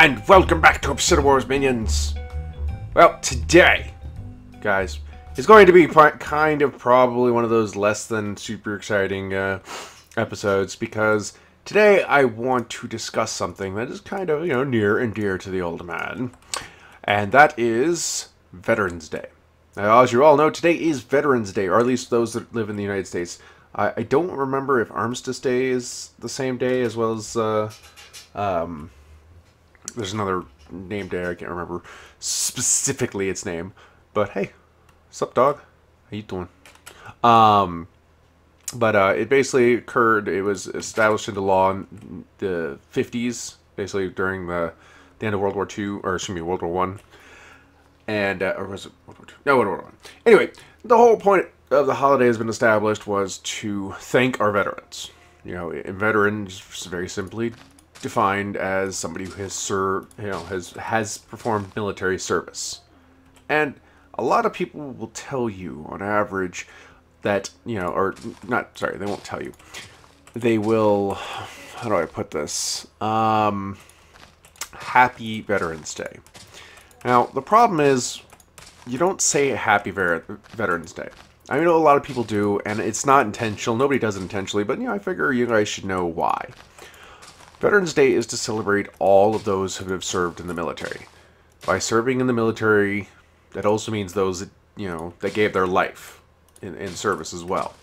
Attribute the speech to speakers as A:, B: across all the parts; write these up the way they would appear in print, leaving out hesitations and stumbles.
A: And welcome back to ObsidiWARS, minions! Well, today, guys, is going to be kind of probably one of those less than super exciting episodes, because today I want to discuss something that is kind of, near and dear to the old man. And that is Veterans Day. Now, as you all know, today is Veterans Day, or at least those that live in the United States. I don't remember if Armistice Day is the same day, as well as, there's another name day, I can't remember specifically its name. But hey, what's up, dog? How you doing? It basically occurred, it was established into law in the 50s, basically during the end of World War II, or excuse me, World War One. And, or was it World War II? No, World War One. Anyway, the whole point of the holiday has been established was to thank our veterans. Veterans, very simply defined as somebody who has served, has performed military service. And a lot of people will tell you, on average, that, or not, sorry, they won't tell you. They will, how do I put this? Happy Veterans Day. Now, the problem is, you don't say Happy Veterans Day. I know a lot of people do, and it's not intentional. Nobody does it intentionally, but, I figure you guys should know why. Veterans Day is to celebrate all of those who have served in the military. By serving in the military, that also means those that, that gave their life in service as well.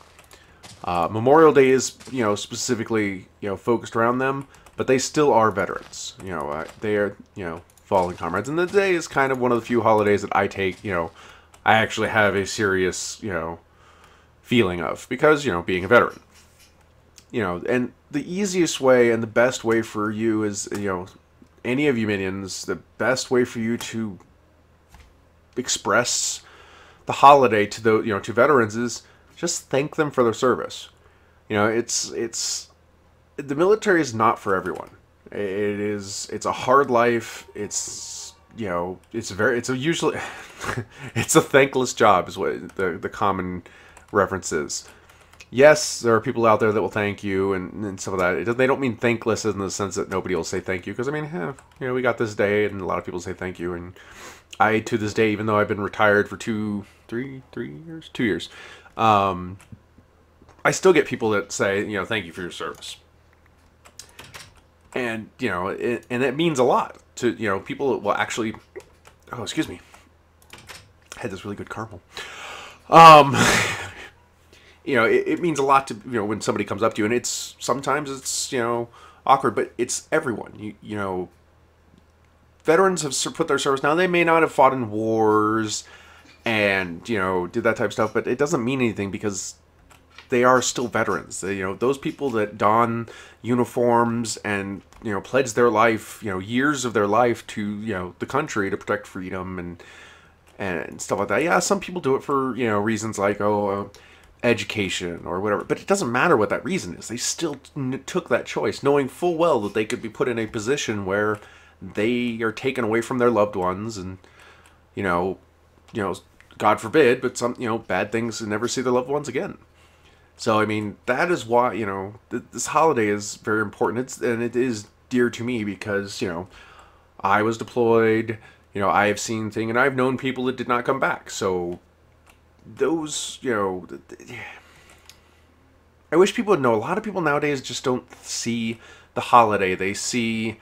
A: Memorial Day is, specifically, focused around them, but they still are veterans. They are, fallen comrades. And the day is kind of one of the few holidays that I take, I actually have a serious, feeling of. Because, being a veteran. And the easiest way and the best way for you is, any of you minions, the best way for you to express the holiday to the, to veterans is just thank them for their service. The military is not for everyone. It's a hard life. It's usually, it's a thankless job is what the common reference is. Yes, there are people out there that will thank you and some of that. They don't mean thankless in the sense that nobody will say thank you. Because, we got this day and a lot of people say thank you. And I, to this day, even though I've been retired for 2 years, I still get people that say, thank you for your service. And, and it means a lot to, people that will actually, oh, excuse me. I had this really good caramel. It means a lot to, when somebody comes up to you, and sometimes it's, awkward, but it's everyone. Veterans have put their service down. They may not have fought in wars and, did that type of stuff, but it doesn't mean anything because they are still veterans. Those people that don uniforms and, pledge their life, years of their life to, the country to protect freedom and stuff like that. Yeah, some people do it for, reasons like, education or whatever, but it doesn't matter what that reason is. They still took that choice, knowing full well that they could be put in a position where they are taken away from their loved ones, and God forbid, but some bad things, and never see their loved ones again. So that is why this holiday is very important. And it is dear to me because I was deployed. I have seen things, and I've known people that did not come back. So those, I wish people would know. A lot of people nowadays just don't see the holiday. They see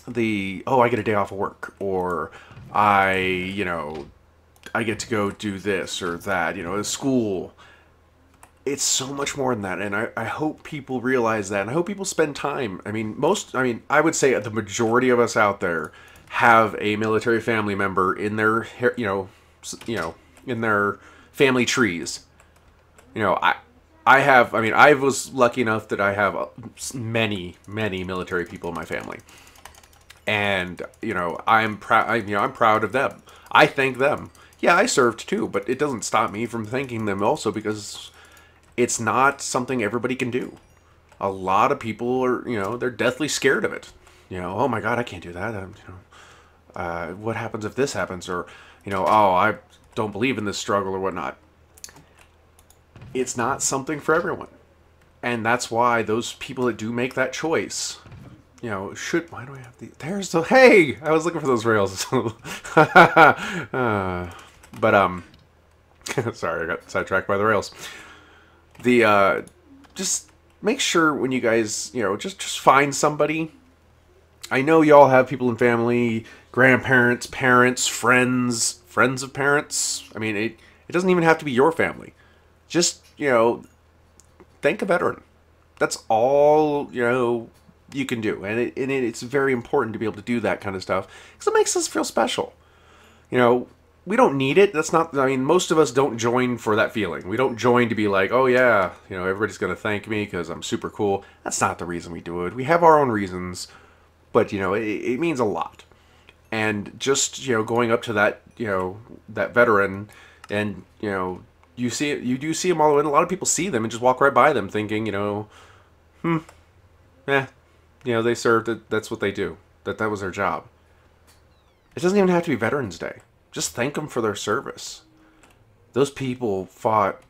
A: the, oh, I get a day off of work, or I get to go do this or that, at school. It's so much more than that, and I hope people realize that, and I hope people spend time. I would say the majority of us out there have a military family member in their, in their family trees. I was lucky enough that I have many military people in my family, and I'm proud. I'm proud of them. I thank them. Yeah, I served too, but it doesn't stop me from thanking them also, because it's not something everybody can do. A lot of people are, they're deathly scared of it. Oh my God, I can't do that. What happens if this happens? Or, oh, I don't believe in this struggle or whatnot. It's not something for everyone. And that's why those people that do make that choice, you know, why do I have the, there's the, hey, I was looking for those rails. But, sorry, I got sidetracked by the rails. The, just make sure when you guys, you know, just find somebody. I know y'all have people in family, grandparents, parents, friends of parents. I mean, it doesn't even have to be your family. Just, you know, thank a veteran. That's all, you know, you can do. And it's very important to be able to do that kind of stuff because it makes us feel special. You know, we don't need it. That's not, I mean, most of us don't join for that feeling. We don't join to be like, oh yeah, you know, everybody's going to thank me because I'm super cool. That's not the reason we do it. We have our own reasons, but, you know, it means a lot. And just, you know, going up to that, you know, that veteran and, you know, you do see them all the way, and a lot of people see them and just walk right by them thinking, you know, you know, they served, that's what they do. That was their job. It doesn't even have to be Veterans Day. Just thank them for their service. Those people fought,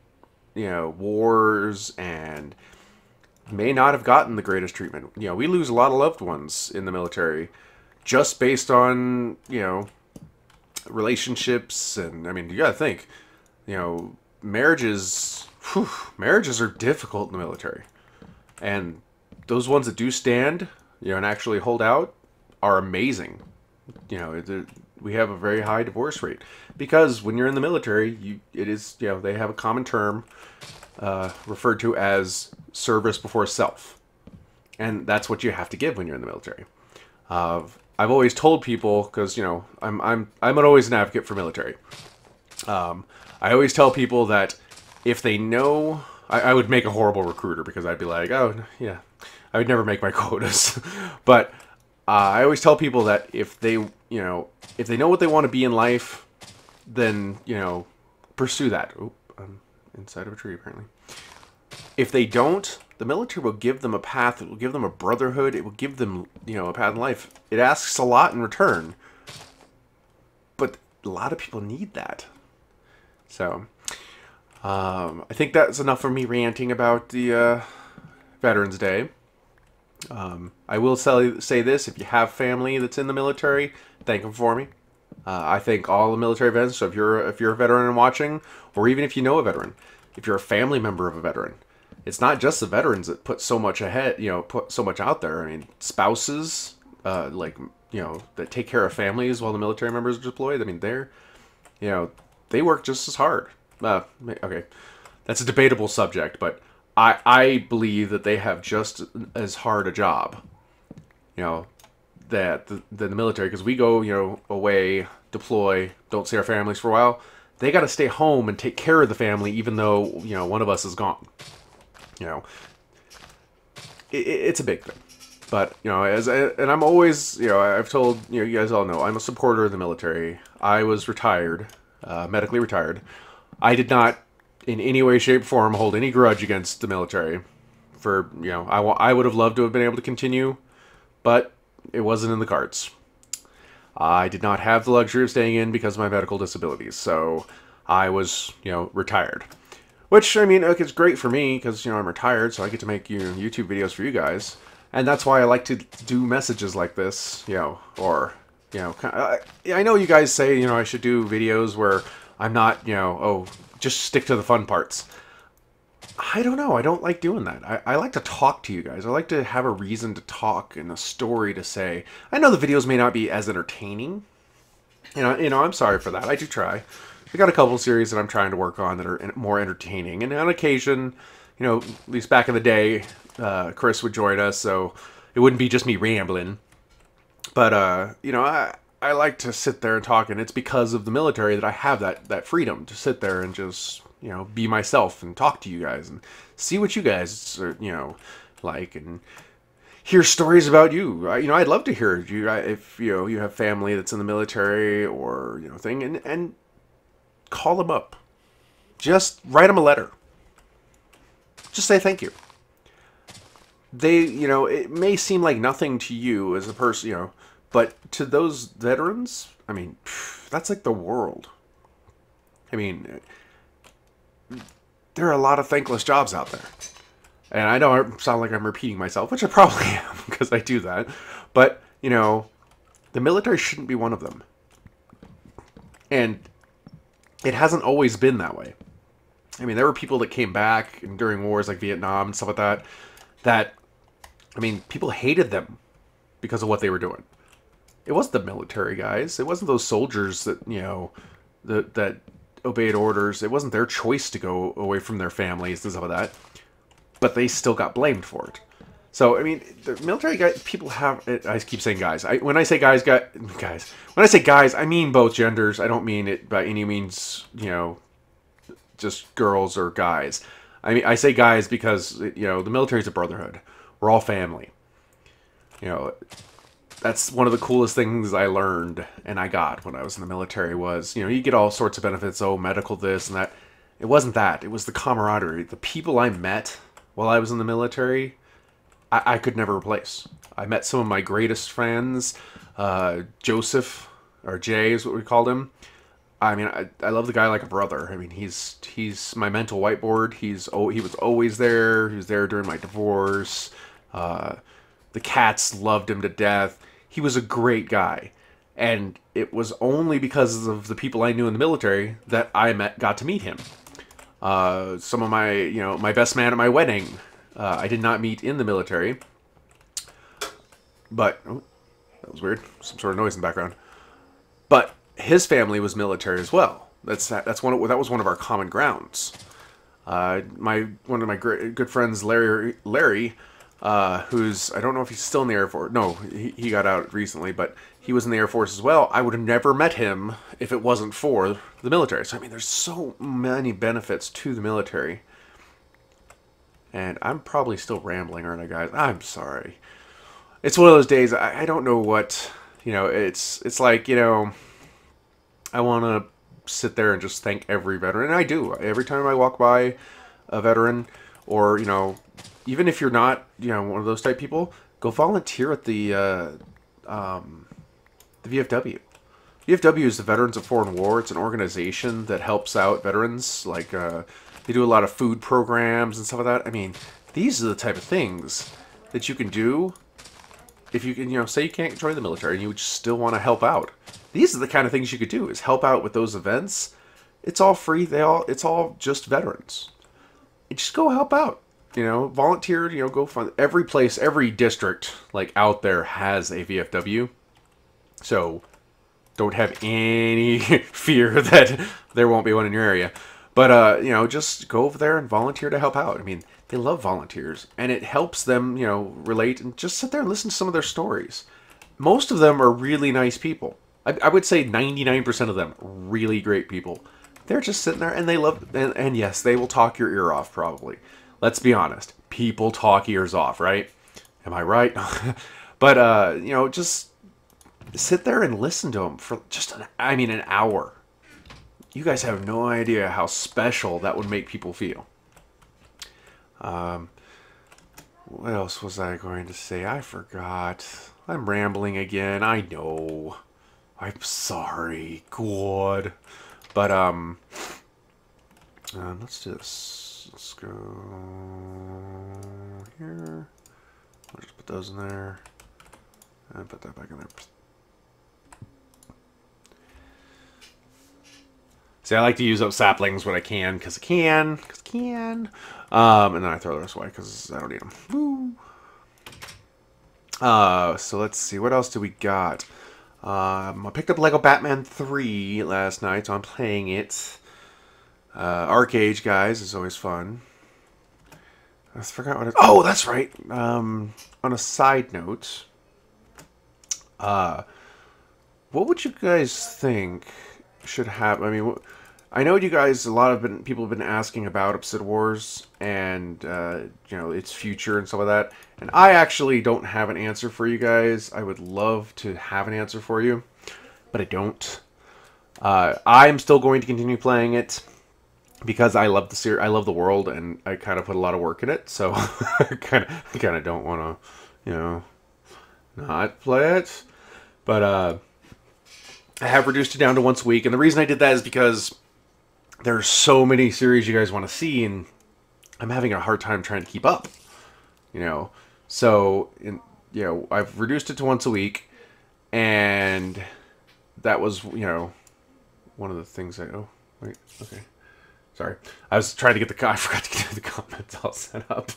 A: you know, wars and may not have gotten the greatest treatment. You know, we lose a lot of loved ones in the military just based on, you know, relationships. And, I mean, you gotta think, you know, marriages are difficult in the military. And those ones that do stand, you know, and actually hold out are amazing. You know, we have a very high divorce rate because when you're in the military, it is, you know, they have a common term referred to as service before self, and that's what you have to give when you're in the military. I've always told people, because, you know, I'm always an advocate for military. I always tell people that if they know, I would make a horrible recruiter because I'd be like, oh yeah, I would never make my quotas, but. I always tell people that if they, you know, if they know what they want to be in life, then, you know, pursue that. Oh, I'm inside of a tree, apparently. If they don't, the military will give them a path. It will give them a brotherhood. It will give them, you know, a path in life. It asks a lot in return. But a lot of people need that. So, I think that's enough for me ranting about the Veterans Day. I will say this: if you have family that's in the military, thank them for me. I thank all the military vets. So if you're a veteran and watching, or even if you know a veteran, if you're a family member of a veteran, it's not just the veterans that put so much ahead. You know, put so much out there. I mean, spouses, like, you know, that take care of families while the military members are deployed. I mean, you know, they work just as hard. Okay, that's a debatable subject, but. I believe that they have just as hard a job, you know, than the military. Because we go, you know, away, deploy, don't see our families for a while. They got to stay home and take care of the family, even though, you know, one of us is gone. You know, it's a big thing. But, you know, and I'm always, you know, I've told, you know, you guys all know, I'm a supporter of the military. I was retired, medically retired. I did not in any way, shape, or form hold any grudge against the military. For, you know, I would have loved to have been able to continue, but it wasn't in the cards. I did not have the luxury of staying in because of my medical disabilities, so I was, you know, retired. Which, I mean, look, it's great for me because, you know, I'm retired, so I get to make, you know, YouTube videos for you guys. And that's why I like to do messages like this, you know, or, you know, I know you guys say, you know, I should do videos where I'm not, you know, oh, just stick to the fun parts. I don't know. I don't like doing that. I like to talk to you guys. I like to have a reason to talk and a story to say. I know the videos may not be as entertaining. You know, I'm sorry for that. I do try. I got a couple series that I'm trying to work on that are more entertaining. And on occasion, you know, at least back in the day, Chris would join us, so it wouldn't be just me rambling. But, you know, I like to sit there and talk, and it's because of the military that I have that freedom to sit there and just, you know, be myself and talk to you guys and see what you guys are, you know, like, and hear stories about you. You know, I'd love to hear you if, you know, you have family that's in the military or, you know, thing, and call them up. Just write them a letter. Just say thank you. They, you know, it may seem like nothing to you as a person, you know, but to those veterans, I mean, that's like the world. I mean, there are a lot of thankless jobs out there. And I know I sound like I'm repeating myself, which I probably am because I do that. But, you know, the military shouldn't be one of them. And it hasn't always been that way. I mean, there were people that came back during wars like Vietnam and stuff like that, that, I mean, people hated them because of what they were doing. It wasn't the military guys. It wasn't those soldiers that, you know, that obeyed orders. It wasn't their choice to go away from their families and stuff like that. But they still got blamed for it. So, I mean, the military guys, people have, I keep saying guys. When I say guys, when I say guys, I mean both genders. I don't mean it by any means, you know, just girls or guys. I mean, I say guys because, you know, the military is a brotherhood. We're all family. You know, that's one of the coolest things I learned and I got when I was in the military was, you know, you get all sorts of benefits, oh, medical this and that. It wasn't that. It was the camaraderie. The people I met while I was in the military, I could never replace. I met some of my greatest friends. Joseph, or Jay is what we called him. I mean, I love the guy like a brother. I mean, he's my mental whiteboard. He was always there. He was there during my divorce. The cats loved him to death. He was a great guy. And it was only because of the people I knew in the military that I got to meet him. Some of my, you know, my best man at my wedding, I did not meet in the military. But, oh, that was weird. Some sort of noise in the background. But his family was military as well. That was one of our common grounds. One of my good friends, Larry, who's, I don't know if he's still in the Air Force. No, he got out recently, but he was in the Air Force as well. I would have never met him if it wasn't for the military. So, I mean, there's so many benefits to the military. And I'm probably still rambling, aren't I, guys? I'm sorry. It's one of those days, I don't know what, you know, it's like, you know, I want to sit there and just thank every veteran. And I do. Every time I walk by a veteran, or, you know, even if you're not, you know, one of those type people, go volunteer at the VFW. VFW is the Veterans of Foreign War. It's an organization that helps out veterans. Like, they do a lot of food programs and stuff like that. I mean, these are the type of things that you can do if you can, you know, say you can't join the military and you just still want to help out. These are the kind of things you could do, is help out with those events. It's all free. It's all just veterans. You just go help out. You know, volunteer, you know, go find every place, every district, like, out there has a VFW. So, don't have any fear that there won't be one in your area. But, you know, just go over there and volunteer to help out. I mean, they love volunteers. And it helps them, you know, relate and just sit there and listen to some of their stories. Most of them are really nice people. I would say 99% of them really great people. They're just sitting there and they love, and yes, they will talk your ear off probably. Let's be honest. People talk ears off, right? Am I right? But, you know, just sit there and listen to them for just, an hour. You guys have no idea how special that would make people feel. What else was I going to say? I forgot. I'm rambling again. I know. I'm sorry. God. But, let's do this. Let's go here. I'll just put those in there. And put that back in there. See, I like to use up saplings when I can, because I can. And then I throw the rest away, because I don't need them. Woo! So let's see. What else do we got? I picked up Lego Batman 3 last night, so I'm playing it. Arcade, guys, is always fun. I forgot what it... Oh, that's right! On a side note, what would you guys think should happen? I mean, I know you guys, people have been asking about ObsidiWARS and, you know, its future and stuff like that. And I actually don't have an answer for you guys. I would love to have an answer for you, but I don't. I'm still going to continue playing it because I love the series, I love the world, and I kind of put a lot of work in it. So I kind of don't want to, you know, not play it. But I have reduced it down to once a week, and the reason I did that is because there's so many series you guys want to see, and I'm having a hard time trying to keep up. you know. So, I've reduced it to once a week, and that was, one of the things oh, wait, okay. Sorry. I was trying to get I forgot to get the comments all set up.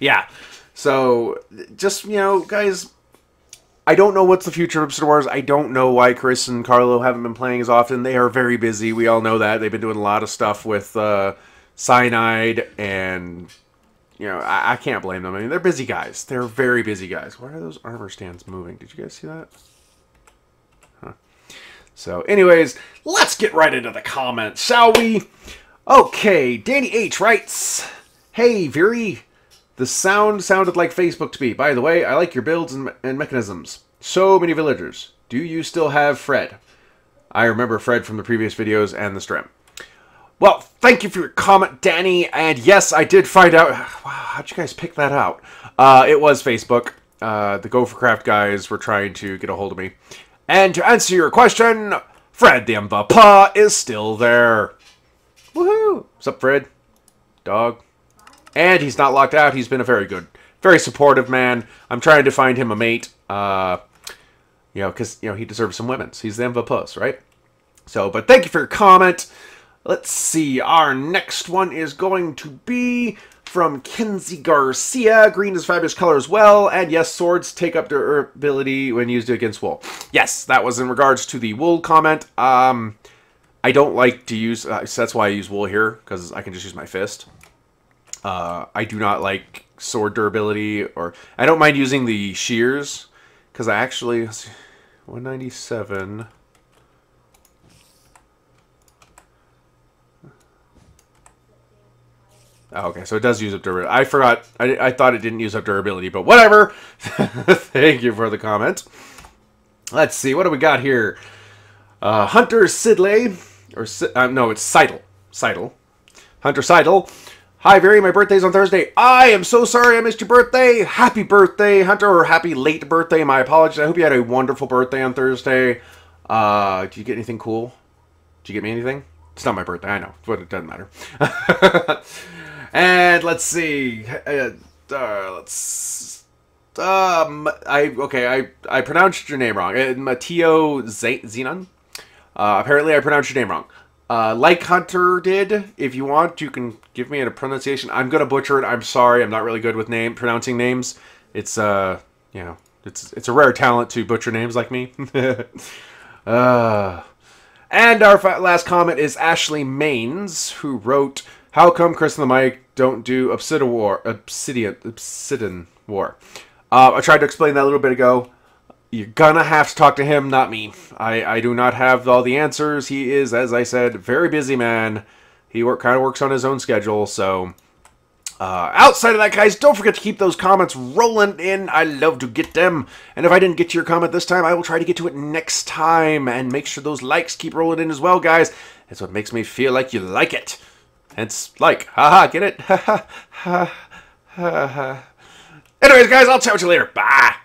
A: Yeah. So, just, guys, I don't know what's the future of ObsidiWARS. I don't know why Chris and Carlo haven't been playing as often. They are very busy. We all know that. They've been doing a lot of stuff with Cyanide, and, I can't blame them. I mean, they're busy guys. They're very busy guys. Why are those armor stands moving? Did you guys see that? Huh. So, anyways, let's get right into the comments, shall we? Okay, Danny H. writes, "Hey, Viri, the sound sounded like Facebook to me. By the way, I like your builds and mechanisms. So many villagers. Do you still have Fred?" I remember Fred from the previous videos and the stream. Well, thank you for your comment, Danny. And yes, I did find out. Wow, how'd you guys pick that out? It was Facebook. The Go for Craft guys were trying to get a hold of me. And to answer your question, Fred the MVP is still there. Woohoo! What's up, Fred? Dog. And he's not locked out. He's been a very good, very supportive man. I'm trying to find him a mate. Because, he deserves some women's. He's the MVP, right? So, but thank you for your comment. Let's see. Our next one is going to be from Kenzie Garcia. Green is a fabulous color as well. And yes, swords take up durability when used against wool. Yes, that was in regards to the wool comment. I don't like to use, so that's why I use wool here, because I can just use my fist. I do not like sword durability, or I don't mind using the shears, because I actually, let's see, 197. Oh, okay, so it does use up durability. I forgot. I thought it didn't use up durability, but whatever. Thank you for the comment. Let's see. What do we got here? Hunter Sidley. No, it's Seidel. Hunter Seidel. "Hi, Viri. My birthday's on Thursday. I am so sorry I missed your birthday. Happy birthday, Hunter, or happy late birthday. My apologies. I hope you had a wonderful birthday on Thursday. Did you get anything cool? Did you get me anything? It's not my birthday, I know, but it doesn't matter." And let's see. I pronounced your name wrong. Matteo Zenon. Apparently I pronounced your name wrong. Like Hunter did, if you want, you can give me a pronunciation. I'm gonna butcher it. I'm sorry. I'm not really good with pronouncing names. It's it's a rare talent to butcher names like me. And our last comment is Ashley Maines, who wrote, "How come Chris and the Mike don't do Obsidian War?" I tried to explain that a little bit ago. You're gonna have to talk to him, not me. I do not have all the answers. He is, as I said, very busy man. He kind of works on his own schedule, so... outside of that, guys, don't forget to keep those comments rolling in. I love to get them. And if I didn't get to your comment this time, I will try to get to it next time. And make sure those likes keep rolling in as well, guys. It's what makes me feel like you like it. It's like, haha, get it? Ha ha ha ha. Anyways, guys, I'll chat with you later. Bye.